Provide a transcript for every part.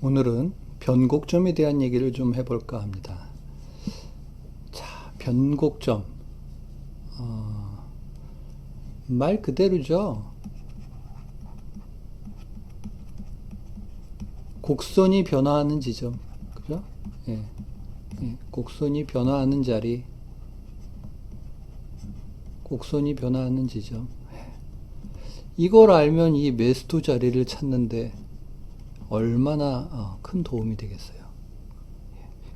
오늘은 변곡점에 대한 얘기를 좀 해볼까 합니다. 자, 변곡점. 말 그대로죠. 곡선이 변화하는 지점. 그죠? 예, 곡선이 변화하는 자리, 곡선이 변화하는 지점. 이걸 알면 이 메스도 자리를 찾는데 얼마나 큰 도움이 되겠어요.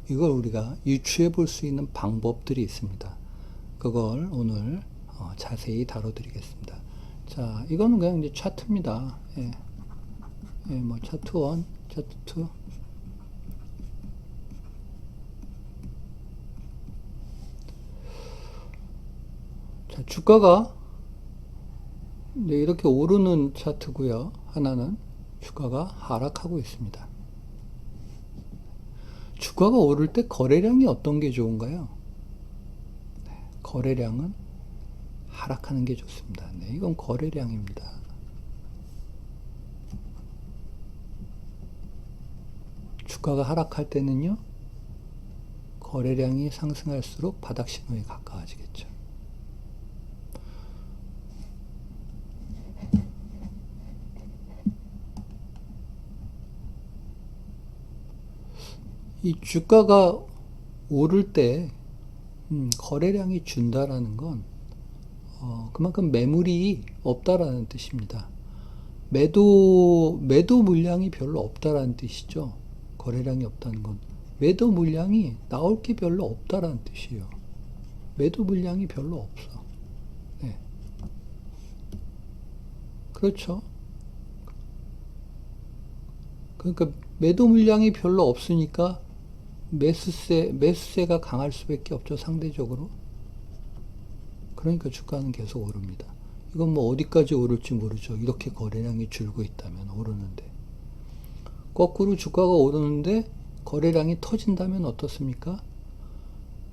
이걸 우리가 유추해 볼 수 있는 방법들이 있습니다. 그걸 오늘 자세히 다뤄드리겠습니다. 자, 이거는 그냥 이제 차트입니다. 뭐 차트 1, 차트 2. 자, 주가가 이렇게 오르는 차트고요. 하나는 주가가 하락하고 있습니다. 주가가 오를 때 거래량이 어떤 게 좋은가요? 거래량은 하락하는 게 좋습니다. 네, 이건 거래량입니다. 주가가 하락할 때는요, 거래량이 상승할수록 바닥 신호에 가까워지겠죠. 이 주가가 오를 때 거래량이 준다라는 건 그만큼 매물이 없다라는 뜻입니다. 매도 물량이 별로 없다라는 뜻이죠. 거래량이 없다는 건 매도 물량이 나올 게 별로 없다라는 뜻이에요. 매도 물량이 별로 없어. 네. 그렇죠. 그러니까 매도 물량이 별로 없으니까 매수세가 강할 수밖에 없죠, 상대적으로. 그러니까 주가는 계속 오릅니다. 이건 뭐 어디까지 오를지 모르죠. 이렇게 거래량이 줄고 있다면 오르는데. 거꾸로 주가가 오르는데 거래량이 터진다면 어떻습니까?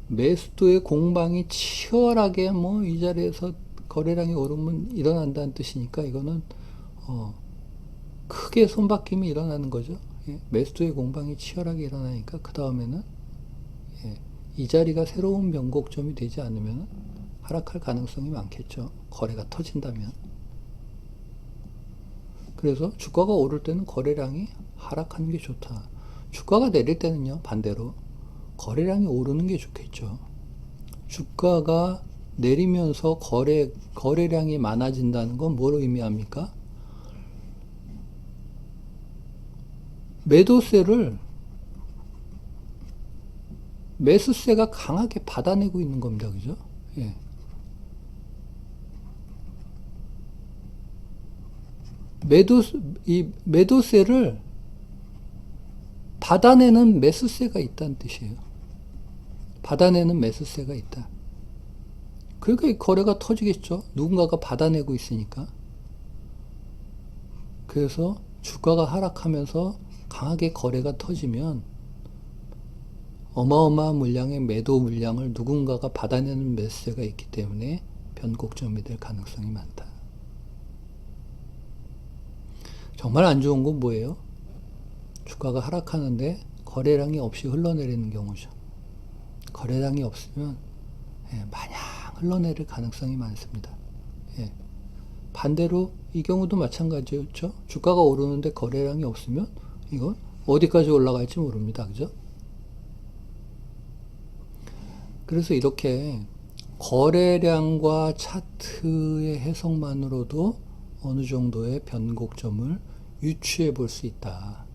매수도의 공방이 치열하게 뭐 이 자리에서 거래량이 오르면 일어난다는 뜻이니까 이거는 크게 손바뀜이 일어나는 거죠. 매수도의 공방이 치열하게 일어나니까 그 다음에는 이 자리가 새로운 변곡점이 되지 않으면 하락할 가능성이 많겠죠. 거래가 터진다면. 그래서 주가가 오를 때는 거래량이 하락하는 게 좋다. 주가가 내릴 때는요, 반대로 거래량이 오르는 게 좋겠죠. 주가가 내리면서 거래량이 많아진다는 건 뭘 의미합니까? 매수세가 강하게 받아내고 있는 겁니다. 그죠? 예. 매도세를 받아내는 매수세가 있다는 뜻이에요. 받아내는 매수세가 있다. 그러니까 거래가 터지겠죠. 누군가가 받아내고 있으니까. 그래서 주가가 하락하면서 강하게 거래가 터지면 어마어마한 물량의 매도 물량을 누군가가 받아내는 매수세가 있기 때문에 변곡점이 될 가능성이 많다. 정말 안 좋은 건 뭐예요? 주가가 하락하는데 거래량이 없이 흘러내리는 경우죠. 거래량이 없으면 마냥 흘러내릴 가능성이 많습니다. 반대로 이 경우도 마찬가지였죠. 주가가 오르는데 거래량이 없으면 이건 어디까지 올라갈지 모릅니다. 그죠? 그래서 이렇게 거래량과 차트의 해석만으로도 어느 정도의 변곡점을 유추해 볼 수 있다.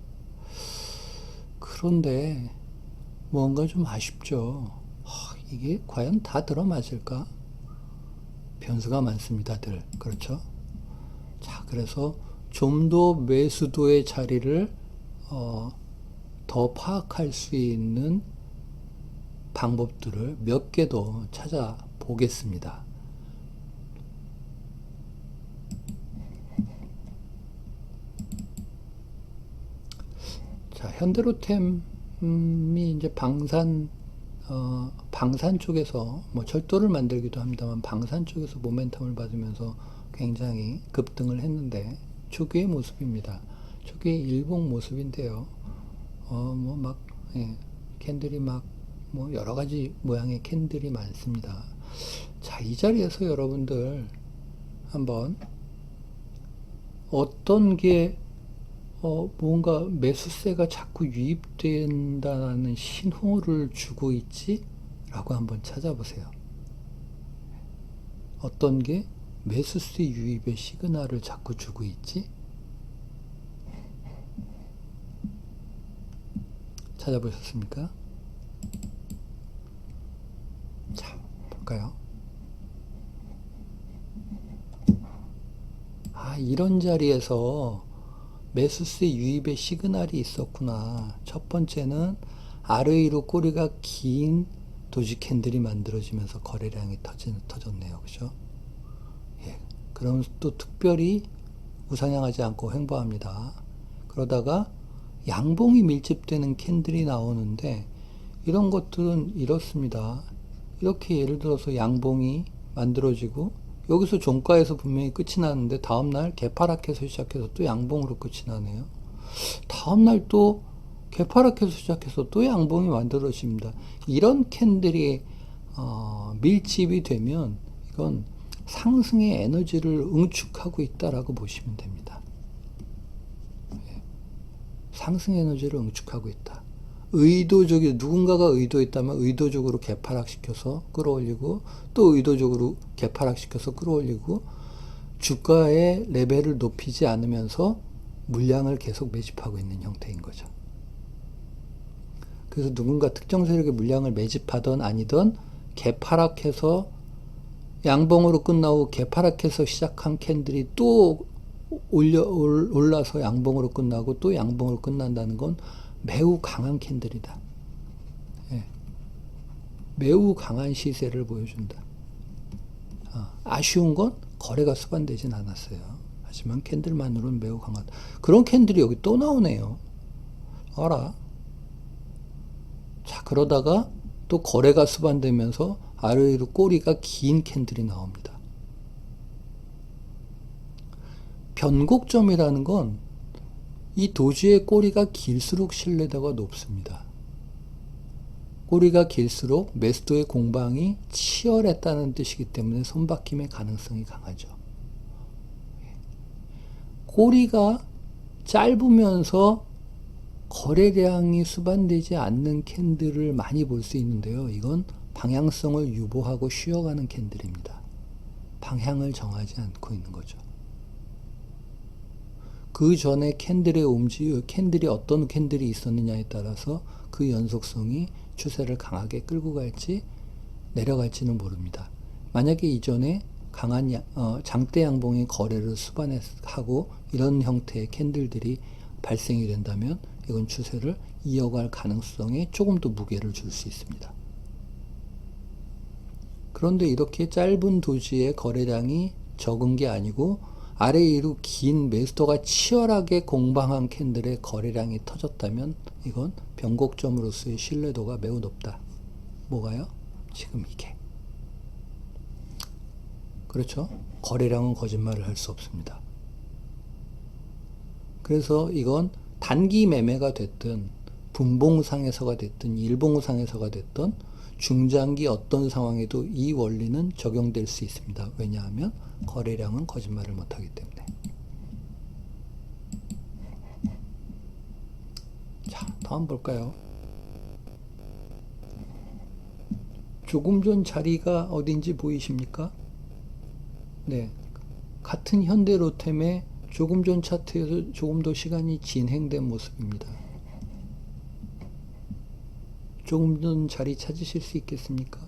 그런데 뭔가 좀 아쉽죠. 이게 과연 다 들어맞을까? 변수가 많습니다, 들. 그렇죠? 자, 그래서 좀 더 매수도의 자리를 더 파악할 수 있는 방법들을 몇 개 더 찾아보겠습니다. 자, 현대로템이 이제 방산 쪽에서 뭐 철도를 만들기도 합니다만 방산 쪽에서 모멘텀을 받으면서 굉장히 급등을 했는데 초기의 모습입니다. 초기의 일봉 모습인데요. 뭐 막, 예, 캔들이 막, 뭐 여러 가지 모양의 캔들이 많습니다. 자, 이 자리에서 여러분들 한번 어떤 게 뭔가 매수세가 자꾸 유입된다는 신호를 주고 있지? 라고 한번 찾아보세요. 어떤 게 매수세 유입의 시그널을 자꾸 주고 있지? 찾아보셨습니까? 자, 볼까요? 아, 이런 자리에서 매수세 유입의 시그널이 있었구나. 첫 번째는 RA로 꼬리가 긴 도지 캔들이 만들어지면서 거래량이 터졌네요. 그죠? 예. 그럼 또 특별히 우상향하지 않고 횡보합니다. 그러다가 양봉이 밀집되는 캔들이 나오는데 이런 것들은 이렇습니다. 이렇게 예를 들어서 양봉이 만들어지고 여기서 종가에서 분명히 끝이 나는데 다음날 개파락해서 시작해서 또 양봉으로 끝이 나네요. 다음날 또 개파락해서 시작해서 또 양봉이 만들어집니다. 이런 캔들이 밀집이 되면 이건 상승의 에너지를 응축하고 있다라고 보시면 됩니다. 상승 에너지를 응축하고 있다. 의도적이 누군가가 의도했다면 의도적으로 개파락시켜서 끌어올리고 또 의도적으로 개파락시켜서 끌어올리고 주가의 레벨을 높이지 않으면서 물량을 계속 매집하고 있는 형태인 거죠. 그래서 누군가 특정 세력의 물량을 매집하던 아니던 개파락해서 양봉으로 끝나고 개파락해서 시작한 캔들이 또 올라서 양봉으로 끝나고 또 양봉으로 끝난다는 건 매우 강한 캔들이다. 예. 매우 강한 시세를 보여준다. 아쉬운 건 거래가 수반되진 않았어요. 하지만 캔들만으로는 매우 강하다. 그런 캔들이 여기 또 나오네요. 알아. 자, 그러다가 또 거래가 수반되면서 아래로 꼬리가 긴 캔들이 나옵니다. 변곡점이라는 건 이 도지의 꼬리가 길수록 신뢰도가 높습니다. 꼬리가 길수록 매수도의 공방이 치열했다는 뜻이기 때문에 손바뀜의 가능성이 강하죠. 꼬리가 짧으면서 거래량이 수반되지 않는 캔들을 많이 볼 수 있는데요. 이건 방향성을 유보하고 쉬어가는 캔들입니다. 방향을 정하지 않고 있는 거죠. 그 전에 캔들의 캔들이 어떤 캔들이 있었느냐에 따라서 그 연속성이 추세를 강하게 끌고 갈지 내려갈지는 모릅니다. 만약에 이전에 강한 장대 양봉의 거래를 수반하고 이런 형태의 캔들들이 발생이 된다면 이건 추세를 이어갈 가능성에 조금 더 무게를 줄 수 있습니다. 그런데 이렇게 짧은 도지의 거래량이 적은 게 아니고 아래 위로 긴 매수도가 치열하게 공방한 캔들의 거래량이 터졌다면 이건 변곡점으로서의 신뢰도가 매우 높다. 뭐가요? 지금 이게. 그렇죠? 거래량은 거짓말을 할 수 없습니다. 그래서 이건 단기 매매가 됐든 분봉상에서가 됐든 일봉상에서가 됐든 중장기 어떤 상황에도 이 원리는 적용될 수 있습니다. 왜냐하면 거래량은 거짓말을 못하기 때문에. 자, 다음 볼까요? 조금 전 자리가 어딘지 보이십니까? 네, 같은 현대로템의 조금 전 차트에서 조금 더 시간이 진행된 모습입니다. 조금 전 자리 찾으실 수 있겠습니까?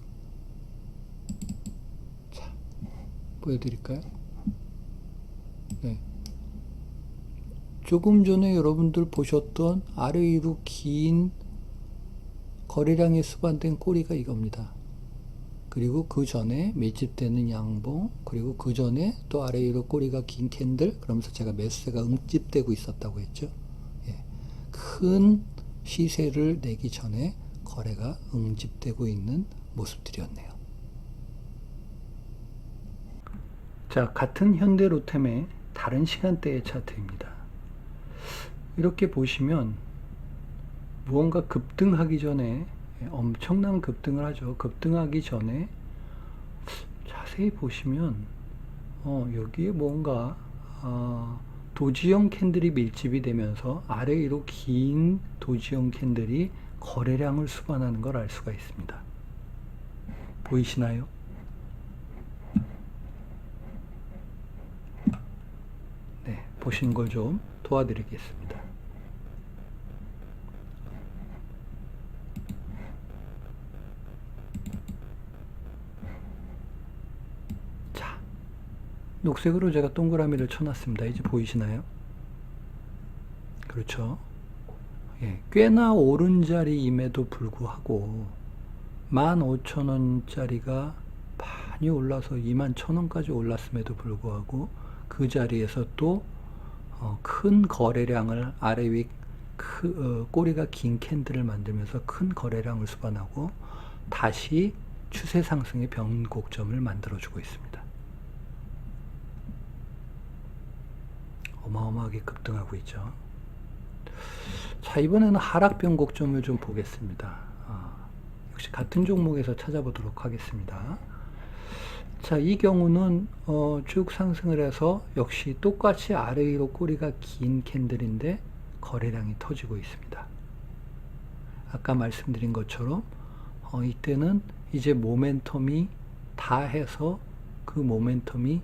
자, 보여드릴까요? 네. 조금 전에 여러분들 보셨던 아래 위로 긴 거래량에 수반된 꼬리가 이겁니다. 그리고 그 전에 밀집되는 양봉, 그리고 그 전에 또 아래 위로 꼬리가 긴 캔들, 그러면서 제가 매수세가 응집되고 있었다고 했죠. 예. 큰 시세를 내기 전에 거래가 응집되고 있는 모습들이었네요. 자, 같은 현대로템의 다른 시간대의 차트입니다. 이렇게 보시면 무언가 급등하기 전에 엄청난 급등을 하죠. 급등하기 전에 자세히 보시면 여기에 뭔가 도지형 캔들이 밀집이 되면서 아래 위로 긴 도지형 캔들이 거래량을 수반하는 걸 알 수가 있습니다. 보이시나요? 네, 보시는 걸 좀 도와드리겠습니다. 자, 녹색으로 제가 동그라미를 쳐놨습니다. 이제 보이시나요? 그렇죠. 예, 꽤나 오른 자리임에도 불구하고 15,000원짜리가 많이 올라서 21,000원까지 올랐음에도 불구하고 그 자리에서 또 큰 거래량을 아래 위 꼬리가 긴 캔들을 만들면서 큰 거래량을 수반하고 다시 추세 상승의 변곡점을 만들어주고 있습니다. 어마어마하게 급등하고 있죠. 자, 이번에는 하락 변곡점을 좀 보겠습니다. 역시 같은 종목에서 찾아보도록 하겠습니다. 자, 이 경우는 쭉 상승을 해서 역시 똑같이 아래 위로 꼬리가 긴 캔들인데 거래량이 터지고 있습니다. 아까 말씀드린 것처럼 이때는 이제 모멘텀이 다 해서 그 모멘텀이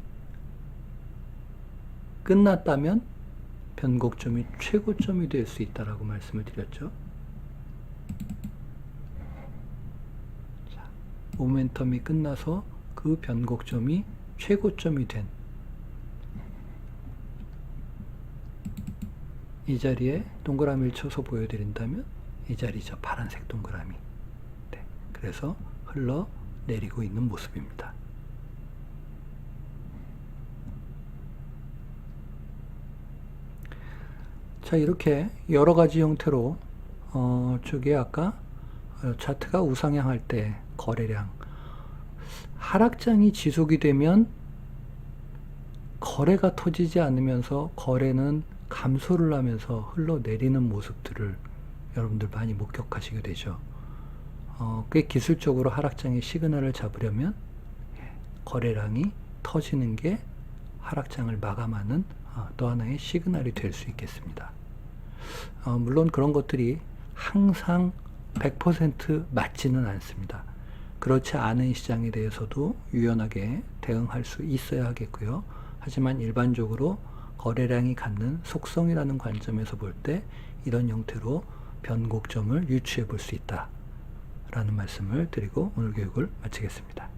끝났다면 변곡점이 최고점이 될 수 있다라고 말씀을 드렸죠. 자, 모멘텀이 끝나서 그 변곡점이 최고점이 된 이 자리에 동그라미를 쳐서 보여드린다면 이 자리죠. 파란색 동그라미. 네, 그래서 흘러내리고 있는 모습입니다. 자, 이렇게 여러 가지 형태로 저게 아까 차트가 우상향할 때 거래량 하락장이 지속이 되면 거래가 터지지 않으면서 거래는 감소를 하면서 흘러내리는 모습들을 여러분들 많이 목격하시게 되죠. 꽤 기술적으로 하락장의 시그널을 잡으려면 거래량이 터지는 게 하락장을 마감하는 또 하나의 시그널이 될 수 있겠습니다. 물론 그런 것들이 항상 100% 맞지는 않습니다. 그렇지 않은 시장에 대해서도 유연하게 대응할 수 있어야 하겠고요. 하지만 일반적으로 거래량이 갖는 속성이라는 관점에서 볼 때 이런 형태로 변곡점을 유추해 볼 수 있다라는 말씀을 드리고 오늘 교육을 마치겠습니다.